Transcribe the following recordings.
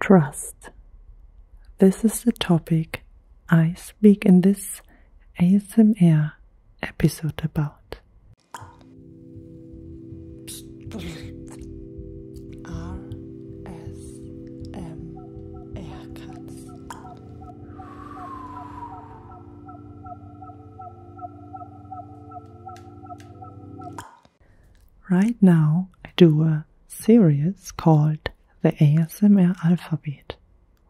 Trust. This is the topic I speak in this ASMR episode about. Katz. Right now I do a series called the ASMR Alphabet.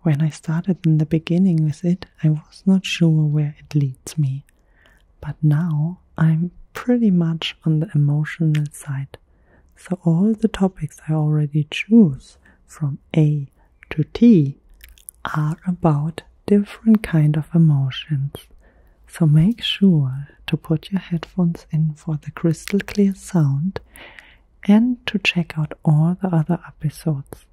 When I started in the beginning with it, I was not sure where it leads me. But now I'm pretty much on the emotional side. So all the topics I already choose from A to T are about different kind of emotions. So make sure to put your headphones in for the crystal clear sound and to check out all the other episodes.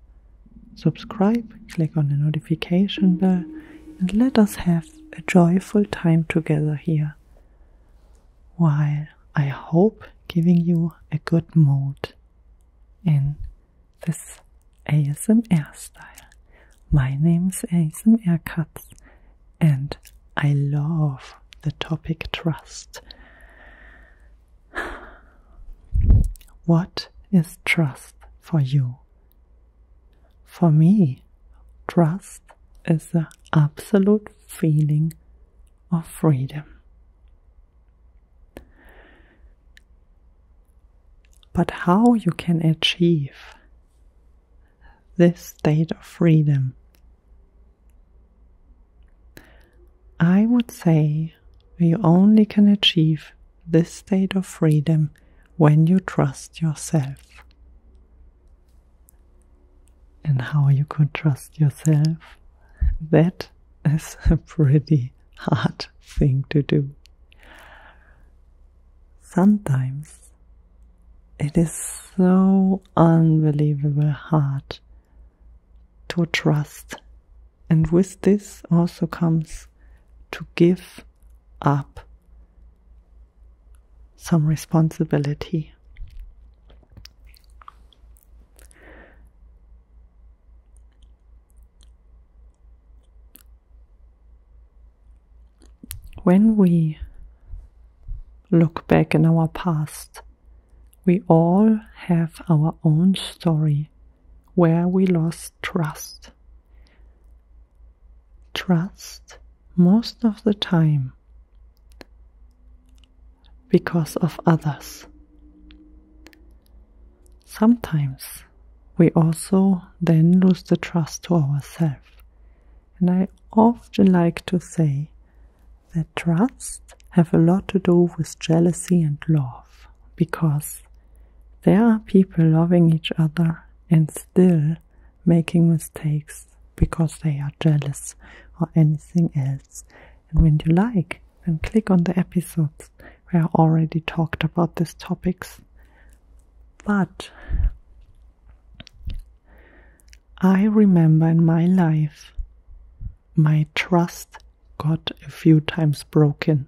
Subscribe, click on the notification bell, and let us have a joyful time together here, while I hope giving you a good mood in this ASMR style. My name is ASMR Katz, and I love the topic trust. What is trust for you? For me, trust is the absolute feeling of freedom. But how you can achieve this state of freedom? I would say you only can achieve this state of freedom when you trust yourself. And how you could trust yourself, that is a pretty hard thing to do. Sometimes it is so unbelievable hard to trust, and with this also comes to give up some responsibility. When we look back in our past, we all have our own story where we lost trust. Trust most of the time because of others. Sometimes we also then lose the trust to ourselves. And I often like to say that trust have a lot to do with jealousy and love, because there are people loving each other and still making mistakes because they are jealous or anything else. And when you like, then click on the episodes where I already talked about these topics. But I remember in my life, my trust got a few times broken.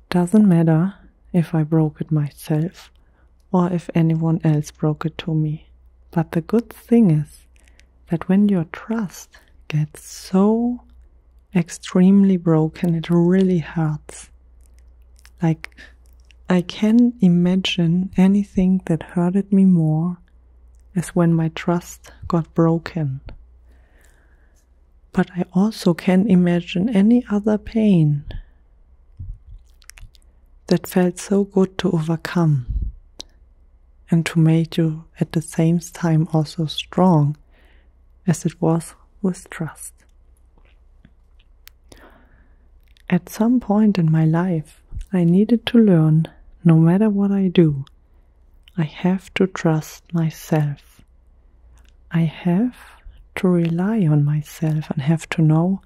Doesn't matter if I broke it myself or if anyone else broke it to me. But the good thing is that when your trust gets so extremely broken, it really hurts. Like, I can imagine anything that hurted me more as when my trust got broken. But I also can imagine any other pain that felt so good to overcome and to make you at the same time also strong as it was with trust. At some point in my life, I needed to learn, no matter what I do, I have to trust myself. I have to rely on myself and have to know,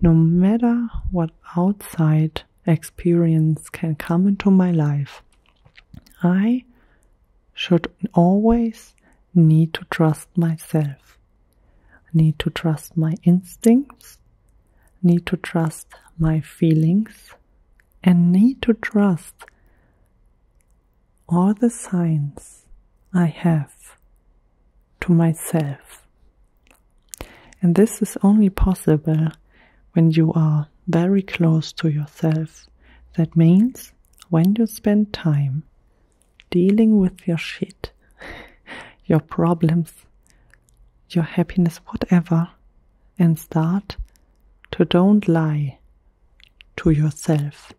no matter what outside experience can come into my life, I should always need to trust myself. Need to trust my instincts, need to trust my feelings, and need to trust all the signs I have to myself. And this is only possible when you are very close to yourself. That means when you spend time dealing with your shit, your problems, your happiness, whatever, and start to don't lie to yourself.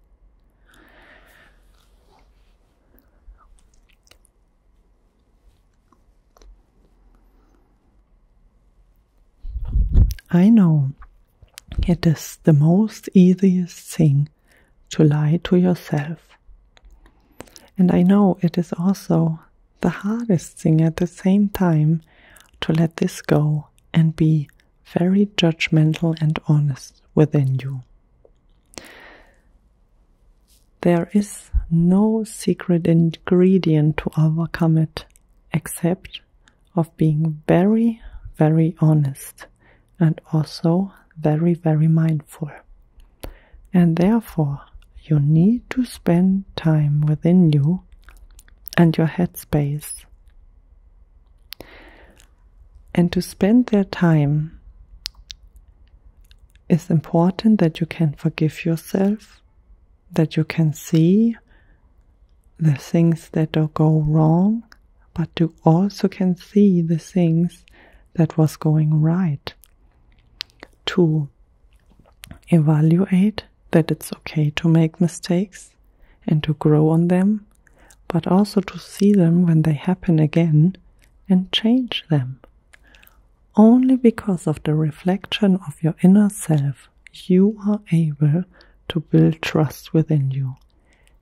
I know it is the most easiest thing to lie to yourself. And I know it is also the hardest thing at the same time to let this go and be very judgmental and honest within you. There is no secret ingredient to overcome it except of being very, very honest and also very, very mindful. And therefore, you need to spend time within you and your headspace. And to spend their time is important that you can forgive yourself, that you can see the things that go wrong, but you also can see the things that was going right. To evaluate that it's okay to make mistakes and to grow on them, but also to see them when they happen again and change them. Only because of the reflection of your inner self, you are able to build trust within you.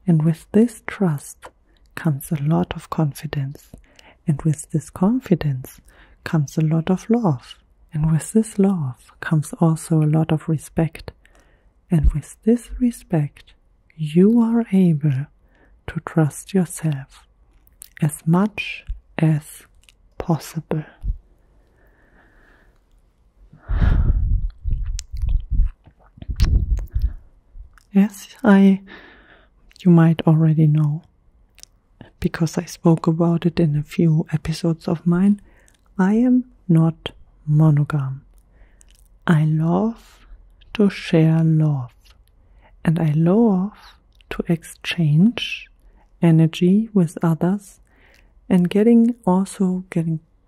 And with this trust comes a lot of confidence. And with this confidence comes a lot of love. And with this love comes also a lot of respect. And with this respect, you are able to trust yourself as much as possible. Yes, you might already know, because I spoke about it in a few episodes of mine, I am not monogam. I love to share love, and I love to exchange energy with others and getting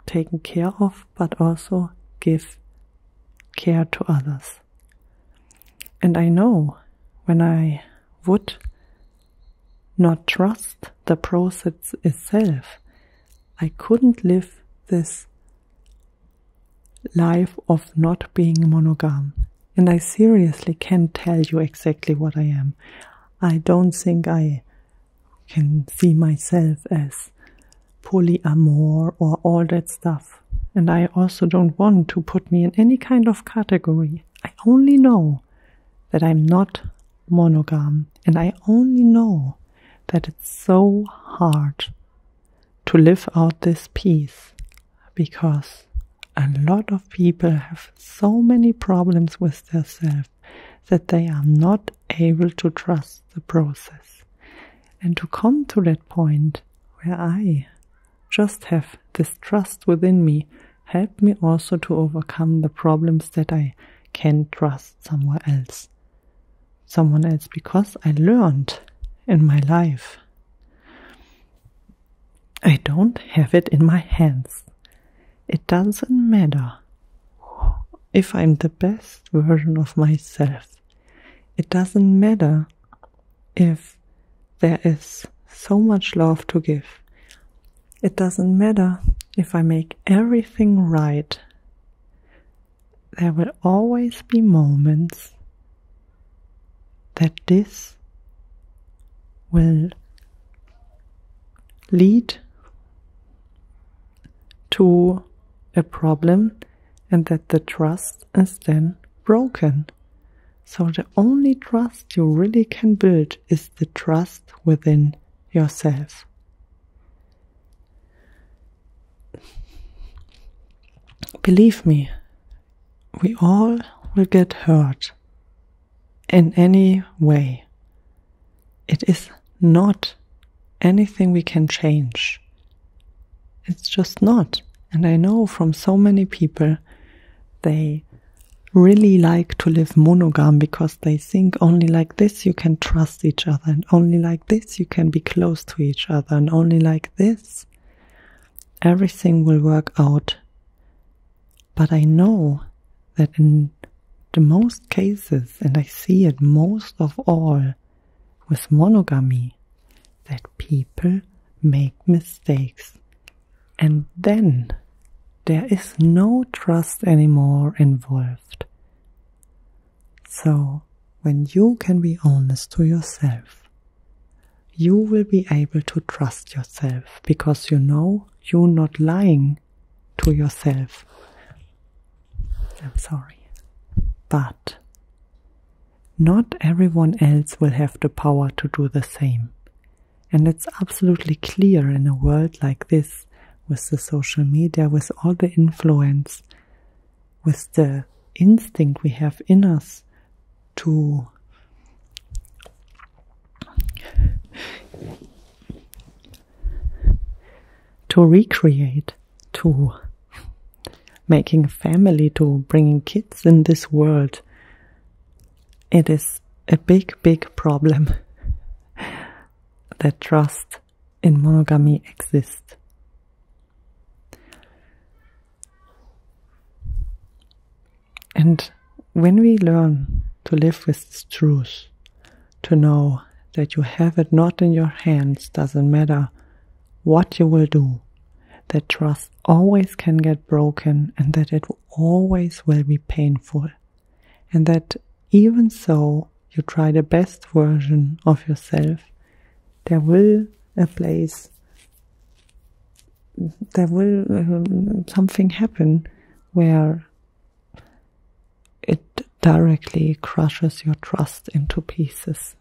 taken care of, but also give care to others. And I know when I would not trust the process itself, I couldn't live this life of not being monogam. And I seriously can't tell you exactly what I am. I don't think I can see myself as polyamor or all that stuff. And I also don't want to put me in any kind of category. I only know that I'm not monogam, and I only know that it's so hard to live out this peace, because a lot of people have so many problems with themselves that they are not able to trust the process. And to come to that point where I just have this trust within me helped me also to overcome the problems that I can't trust someone else, because I learned in my life I don't have it in my hands. It doesn't matter if I'm the best version of myself. It doesn't matter if there is so much love to give. It doesn't matter if I make everything right. There will always be moments that this will lead to a problem and that the trust is then broken. So the only trust you really can build is the trust within yourself. Believe me, we all will get hurt in any way. It is not anything we can change. It's just not. And I know from so many people they really like to live monogam because they think only like this you can trust each other, and only like this you can be close to each other, and only like this everything will work out. But I know that in the most cases, and I see it most of all with monogamy, that people make mistakes, and then there is no trust anymore involved. So, when you can be honest to yourself, you will be able to trust yourself, because you know you're not lying to yourself. I'm sorry. But not everyone else will have the power to do the same. And it's absolutely clear in a world like this, with the social media, with all the influence, with the instinct we have in us to recreate, to making a family, to bringing kids in this world. It is a big, big problem that trust in monogamy exists. And when we learn to live with this truth, to know that you have it not in your hands, doesn't matter what you will do, that trust always can get broken, and that it always will be painful, and that even so you try the best version of yourself, there will something happen where it directly crushes your trust into pieces.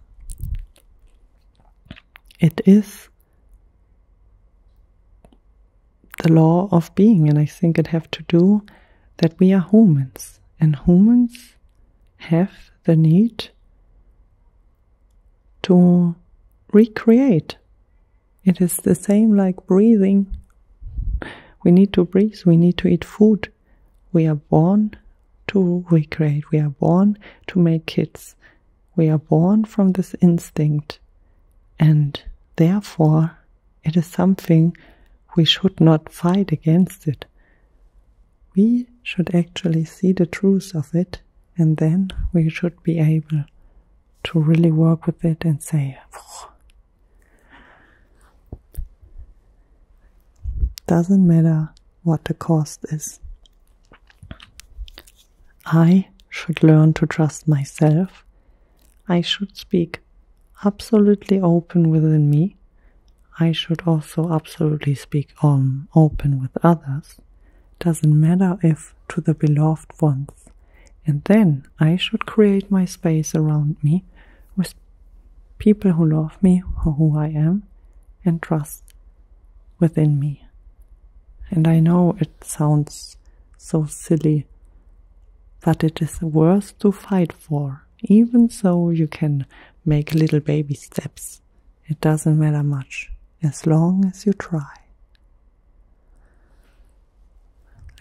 It is the law of being, and I think it has to do that we are humans, and humans have the need to recreate. It is the same like breathing. We need to breathe, we need to eat food. We are born to recreate, we are born to make kids. We are born from this instinct, and therefore it is something we should not fight against it. We should actually see the truth of it, and then we should be able to really work with it and say, doesn't matter what the cost is. I should learn to trust myself. I should speak absolutely open within me. I should also absolutely speak open with others. Doesn't matter if to the beloved ones. And then I should create my space around me with people who love me for who I am and trust within me. And I know it sounds so silly, but it is worth to fight for. Even so you can make little baby steps. It doesn't matter much, as long as you try.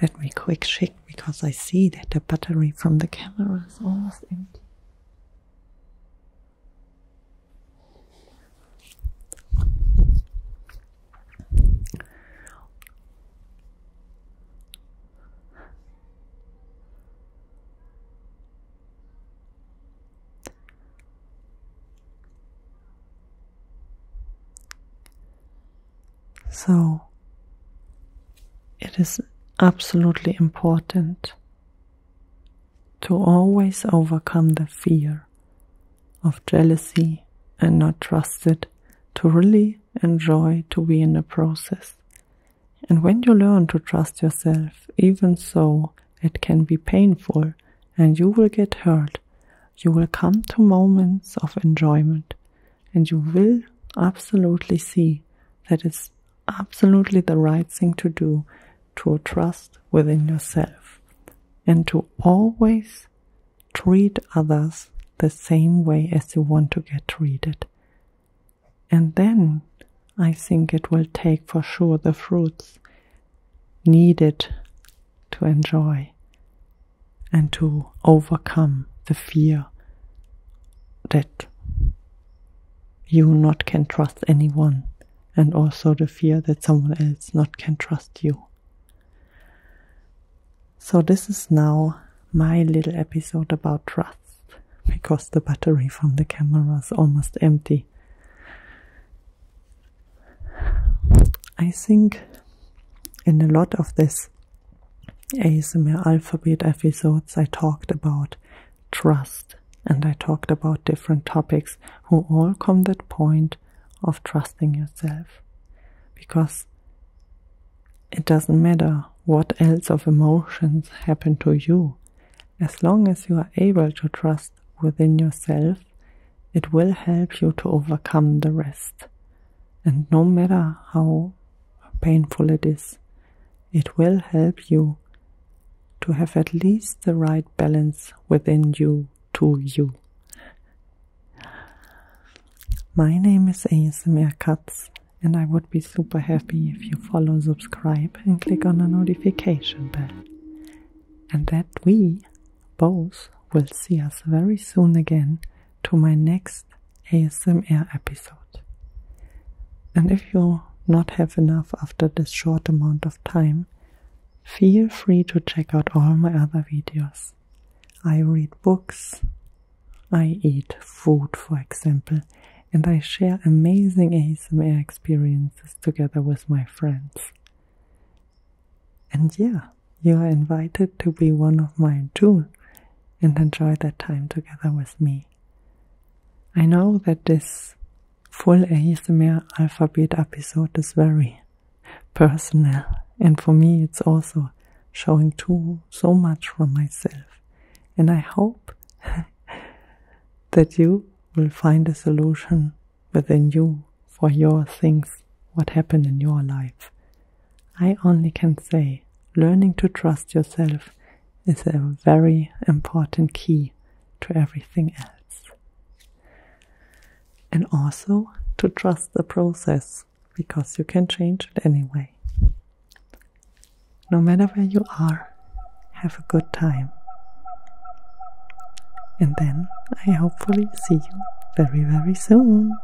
Let me quick check, because I see that the battery from the camera is almost empty. So, it is absolutely important to always overcome the fear of jealousy and not trust it, to really enjoy to be in the process. And when you learn to trust yourself, even so it can be painful and you will get hurt, you will come to moments of enjoyment, and you will absolutely see that it's absolutely the right thing to do, to trust within yourself and to always treat others the same way as you want to get treated. And then I think it will take for sure the fruits needed to enjoy and to overcome the fear that you not can trust anyone, and also the fear that someone else not can trust you. So this is now my little episode about trust, because the battery from the camera is almost empty. I think in a lot of this ASMR alphabet episodes I talked about trust, and I talked about different topics who all come to that point of trusting yourself, because it doesn't matter what else of emotions happen to you. As long as you are able to trust within yourself, it will help you to overcome the rest. And no matter how painful it is, it will help you to have at least the right balance within you to you. My name is ASMR Katz, and I would be super happy if you follow, subscribe, and click on the notification bell. And that we both will see us very soon again to my next ASMR episode. And if you not have enough after this short amount of time, feel free to check out all my other videos. I read books, I eat food, for example, and I share amazing ASMR experiences together with my friends. And yeah, you are invited to be one of mine too and enjoy that time together with me. I know that this full ASMR alphabet episode is very personal, and for me it's also showing so much from myself, and I hope that you will find a solution within you for your things, what happened in your life. I only can say, learning to trust yourself is a very important key to everything else. And also to trust the process, because you can change it anyway. No matter where you are, have a good time. And then I hopefully see you very, very soon.